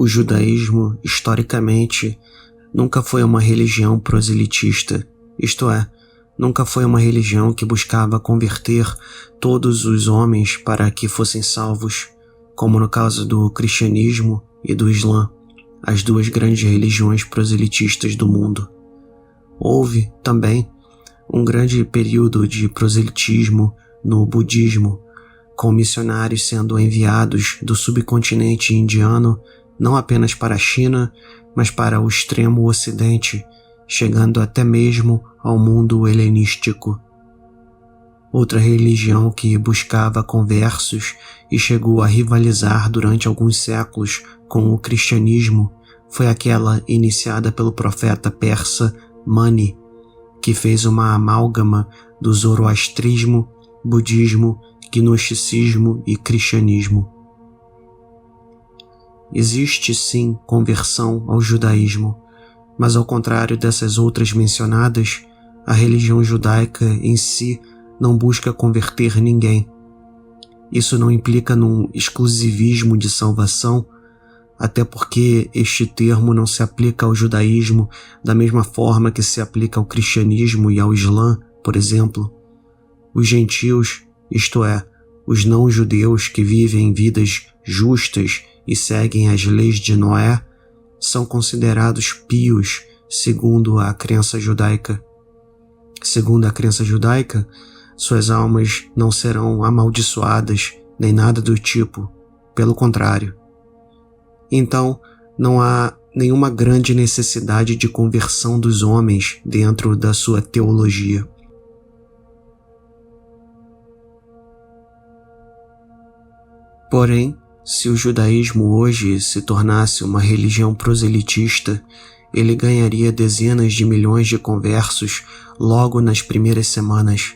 O judaísmo, historicamente, nunca foi uma religião proselitista, isto é, nunca foi uma religião que buscava converter todos os homens para que fossem salvos, como no caso do cristianismo e do Islã, as duas grandes religiões proselitistas do mundo. Houve, também, um grande período de proselitismo no budismo, com missionários sendo enviados do subcontinente indiano não apenas para a China, mas para o extremo ocidente, chegando até mesmo ao mundo helenístico. Outra religião que buscava conversos e chegou a rivalizar durante alguns séculos com o cristianismo foi aquela iniciada pelo profeta persa Mani, que fez uma amálgama do zoroastrismo, budismo, gnosticismo e cristianismo. Existe sim conversão ao judaísmo, mas ao contrário dessas outras mencionadas, a religião judaica em si não busca converter ninguém. Isso não implica num exclusivismo de salvação, até porque este termo não se aplica ao judaísmo da mesma forma que se aplica ao cristianismo e ao Islã, por exemplo. Os gentios, isto é, os não-judeus que vivem vidas justas e seguem as leis de Noé, são considerados pios segundo a crença judaica. Segundo a crença judaica, suas almas não serão amaldiçoadas nem nada do tipo, pelo contrário. Então, não há nenhuma grande necessidade de conversão dos homens dentro da sua teologia. Porém, se o judaísmo hoje se tornasse uma religião proselitista, ele ganharia dezenas de milhões de conversos logo nas primeiras semanas,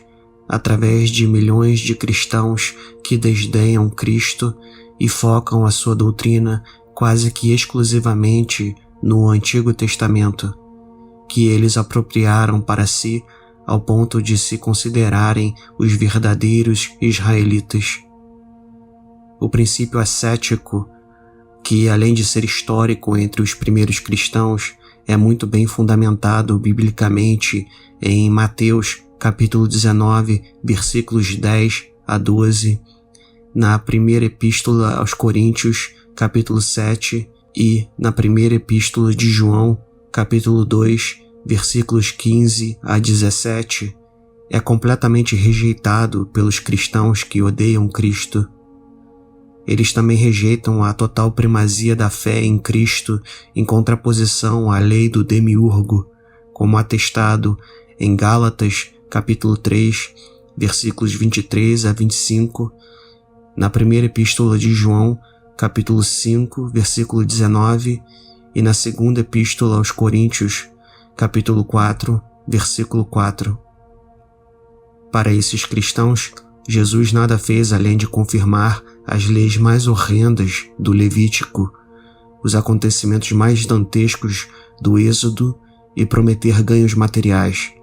através de milhões de cristãos que desdenham Cristo e focam a sua doutrina quase que exclusivamente no Antigo Testamento, que eles apropriaram para si ao ponto de se considerarem os verdadeiros israelitas. O princípio ascético, que além de ser histórico entre os primeiros cristãos, é muito bem fundamentado biblicamente em Mateus capítulo 19, versículos 10 a 12, na primeira epístola aos Coríntios, capítulo 7, e na primeira epístola de João, capítulo 2, versículos 15 a 17, é completamente rejeitado pelos cristãos que odeiam Cristo. Eles também rejeitam a total primazia da fé em Cristo em contraposição à lei do demiurgo, como atestado em Gálatas, capítulo 3, versículos 23 a 25, na primeira epístola de João, capítulo 5, versículo 19, e na segunda epístola aos Coríntios, capítulo 4, versículo 4. Para esses cristãos, Jesus nada fez além de confirmar as leis mais horrendas do Levítico, os acontecimentos mais dantescos do Êxodo e prometer ganhos materiais,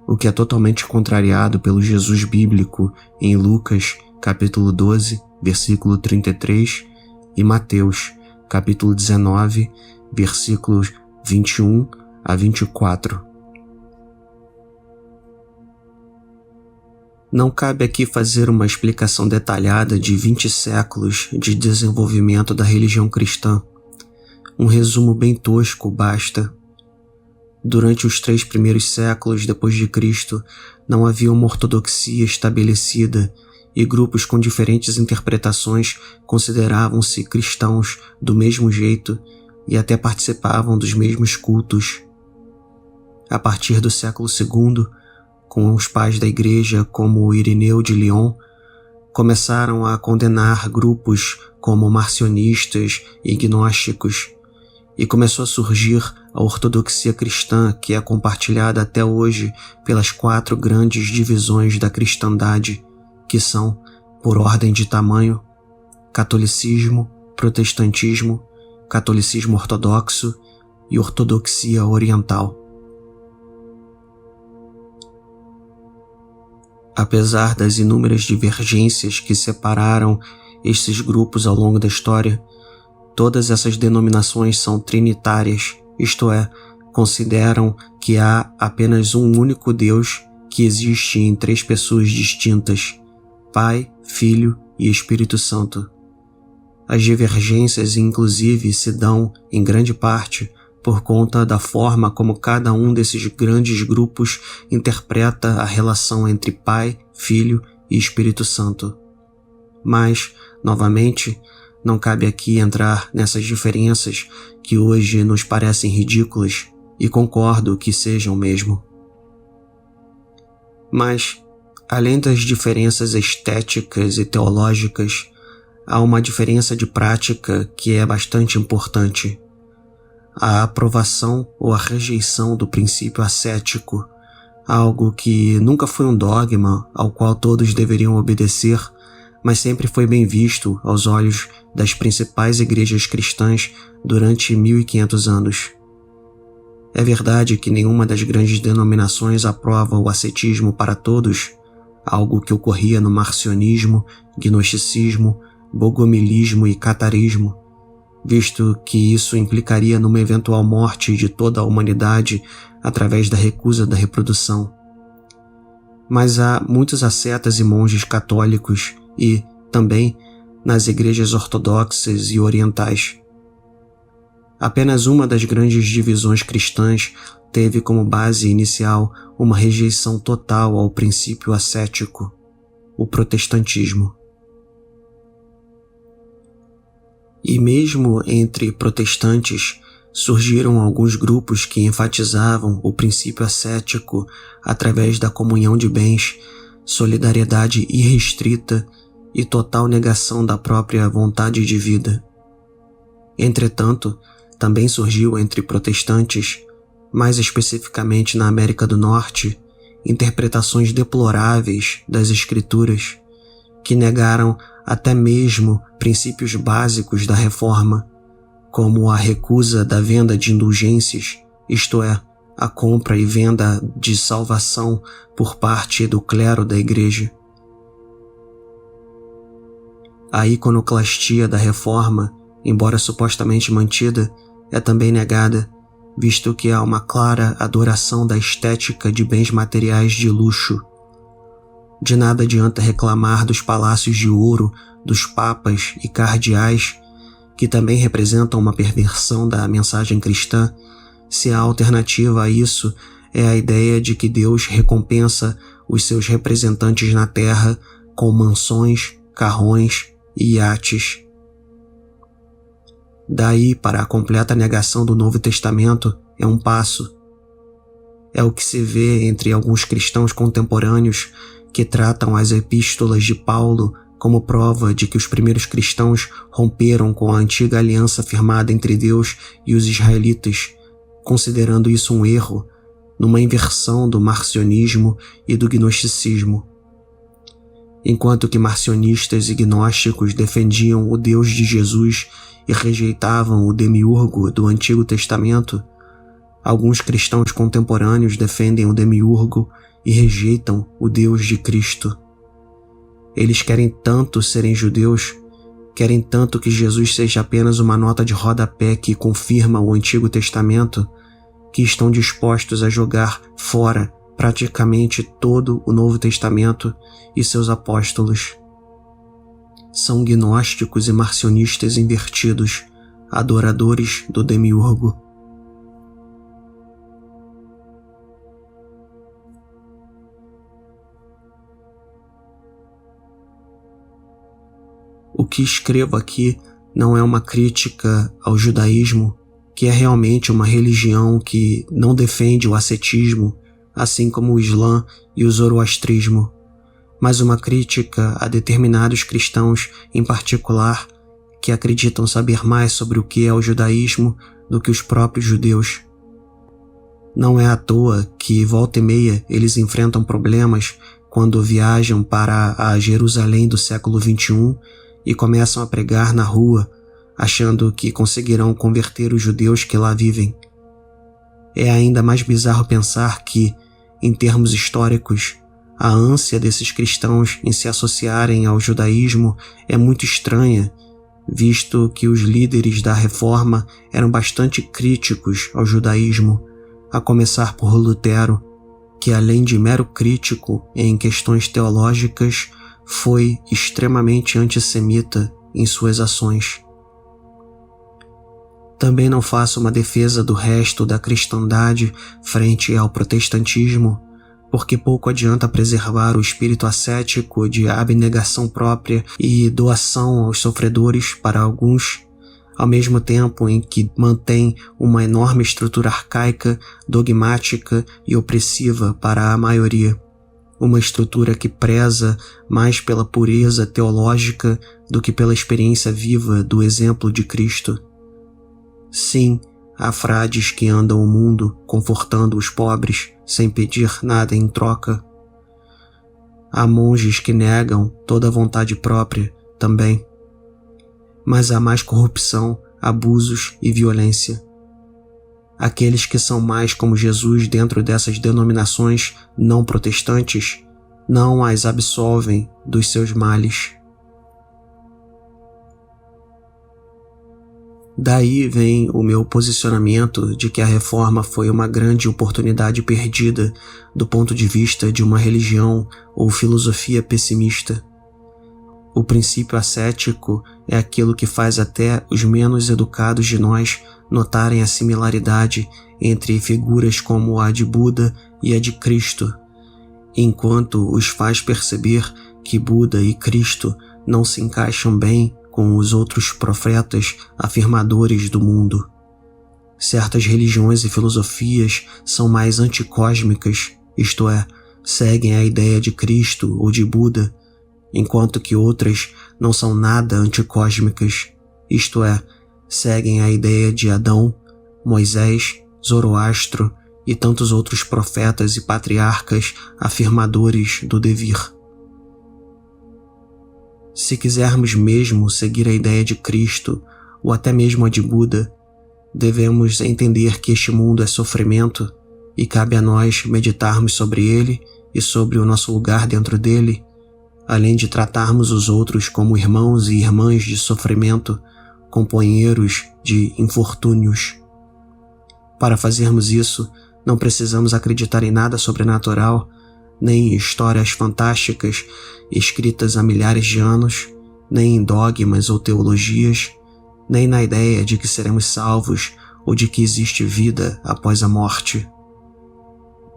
o que é totalmente contrariado pelo Jesus bíblico em Lucas, capítulo 12, versículo 33, e Mateus, capítulo 19, versículos 21 a 24. Não cabe aqui fazer uma explicação detalhada de 20 séculos de desenvolvimento da religião cristã. Um resumo bem tosco basta. Durante os 3 primeiros séculos depois de Cristo, não havia uma ortodoxia estabelecida e grupos com diferentes interpretações consideravam-se cristãos do mesmo jeito e até participavam dos mesmos cultos. A partir do século II, com os pais da igreja como Irineu de Lyon, começaram a condenar grupos como marcionistas e gnósticos, e começou a surgir a ortodoxia cristã, que é compartilhada até hoje pelas 4 grandes divisões da cristandade, que são, por ordem de tamanho, catolicismo, protestantismo, catolicismo ortodoxo e ortodoxia oriental. Apesar das inúmeras divergências que separaram esses grupos ao longo da história, Todas essas denominações são trinitárias, isto é, consideram que há apenas um único Deus que existe em 3 pessoas distintas: Pai, Filho e Espírito Santo. As divergências, inclusive, se dão, em grande parte, por conta da forma como cada um desses grandes grupos interpreta a relação entre Pai, Filho e Espírito Santo. Mas, novamente, não cabe aqui entrar nessas diferenças que hoje nos parecem ridículas, e concordo que sejam mesmo. Mas, além das diferenças estéticas e teológicas, há uma diferença de prática que é bastante importante: a aprovação ou a rejeição do princípio ascético, algo que nunca foi um dogma ao qual todos deveriam obedecer, mas sempre foi bem visto aos olhos das principais igrejas cristãs durante 1500 anos. É verdade que nenhuma das grandes denominações aprova o ascetismo para todos, algo que ocorria no marcionismo, gnosticismo, bogomilismo e catarismo, visto que isso implicaria numa eventual morte de toda a humanidade através da recusa da reprodução. Mas há muitos ascetas e monges católicos e, também, nas igrejas ortodoxas e orientais. Apenas uma das grandes divisões cristãs teve como base inicial uma rejeição total ao princípio ascético: o protestantismo. E mesmo entre protestantes, surgiram alguns grupos que enfatizavam o princípio ascético através da comunhão de bens, solidariedade irrestrita e total negação da própria vontade de vida. Entretanto, também surgiu entre protestantes, mais especificamente na América do Norte, interpretações deploráveis das Escrituras, que negaram até mesmo princípios básicos da Reforma, como a recusa da venda de indulgências, isto é, a compra e venda de salvação por parte do clero da Igreja. A iconoclastia da Reforma, embora supostamente mantida, é também negada, visto que há uma clara adoração da estética de bens materiais de luxo. De nada adianta reclamar dos palácios de ouro, dos papas e cardeais, que também representam uma perversão da mensagem cristã, se a alternativa a isso é a ideia de que Deus recompensa os seus representantes na terra com mansões, carrões e iates. Daí para a completa negação do Novo Testamento é um passo. É o que se vê entre alguns cristãos contemporâneos que tratam as epístolas de Paulo como prova de que os primeiros cristãos romperam com a antiga aliança firmada entre Deus e os israelitas, considerando isso um erro, numa inversão do marcionismo e do gnosticismo. Enquanto que marcionistas e gnósticos defendiam o Deus de Jesus e rejeitavam o demiurgo do Antigo Testamento, alguns cristãos contemporâneos defendem o demiurgo e rejeitam o Deus de Cristo. Eles querem tanto serem judeus, querem tanto que Jesus seja apenas uma nota de rodapé que confirma o Antigo Testamento, que estão dispostos a jogar fora praticamente todo o Novo Testamento e seus apóstolos. São gnósticos e marcionistas invertidos, adoradores do demiurgo. O que escrevo aqui não é uma crítica ao judaísmo, que é realmente uma religião que não defende o ascetismo, assim como o Islã e o zoroastrismo, mas uma crítica a determinados cristãos em particular que acreditam saber mais sobre o que é o judaísmo do que os próprios judeus. Não é à toa que, volta e meia, eles enfrentam problemas quando viajam para a Jerusalém do século XXI e começam a pregar na rua, achando que conseguirão converter os judeus que lá vivem. É ainda mais bizarro pensar que, em termos históricos, a ânsia desses cristãos em se associarem ao judaísmo é muito estranha visto que os líderes da reforma eram bastante críticos ao judaísmo, a começar por Lutero, que além de mero crítico em questões teológicas, foi extremamente antissemita em suas ações. Também não faço uma defesa do resto da cristandade frente ao protestantismo, porque pouco adianta preservar o espírito ascético de abnegação própria e doação aos sofredores para alguns, ao mesmo tempo em que mantém uma enorme estrutura arcaica, dogmática e opressiva para a maioria. Uma estrutura que preza mais pela pureza teológica do que pela experiência viva do exemplo de Cristo. Sim, há frades que andam o mundo confortando os pobres sem pedir nada em troca. Há monges que negam toda a vontade própria também. Mas há mais corrupção, abusos e violência. Aqueles que são mais como Jesus dentro dessas denominações não protestantes não as absolvem dos seus males. Daí vem o meu posicionamento de que a reforma foi uma grande oportunidade perdida do ponto de vista de uma religião ou filosofia pessimista. O princípio ascético é aquilo que faz até os menos educados de nós notarem a similaridade entre figuras como a de Buda e a de Cristo, enquanto os faz perceber que Buda e Cristo não se encaixam bem com os outros profetas afirmadores do mundo. Certas religiões e filosofias são mais anticósmicas, isto é, seguem a ideia de Cristo ou de Buda, enquanto que outras não são nada anticósmicas, isto é, seguem a ideia de Adão, Moisés, Zoroastro e tantos outros profetas e patriarcas afirmadores do devir. Se quisermos mesmo seguir a ideia de Cristo, ou até mesmo a de Buda, devemos entender que este mundo é sofrimento e cabe a nós meditarmos sobre ele e sobre o nosso lugar dentro dele, além de tratarmos os outros como irmãos e irmãs de sofrimento, companheiros de infortúnios. Para fazermos isso, não precisamos acreditar em nada sobrenatural, nem em histórias fantásticas escritas há milhares de anos, nem em dogmas ou teologias, nem na ideia de que seremos salvos ou de que existe vida após a morte.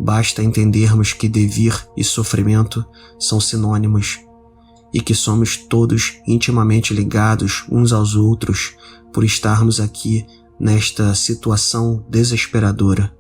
Basta entendermos que devir e sofrimento são sinônimos e que somos todos intimamente ligados uns aos outros por estarmos aqui nesta situação desesperadora.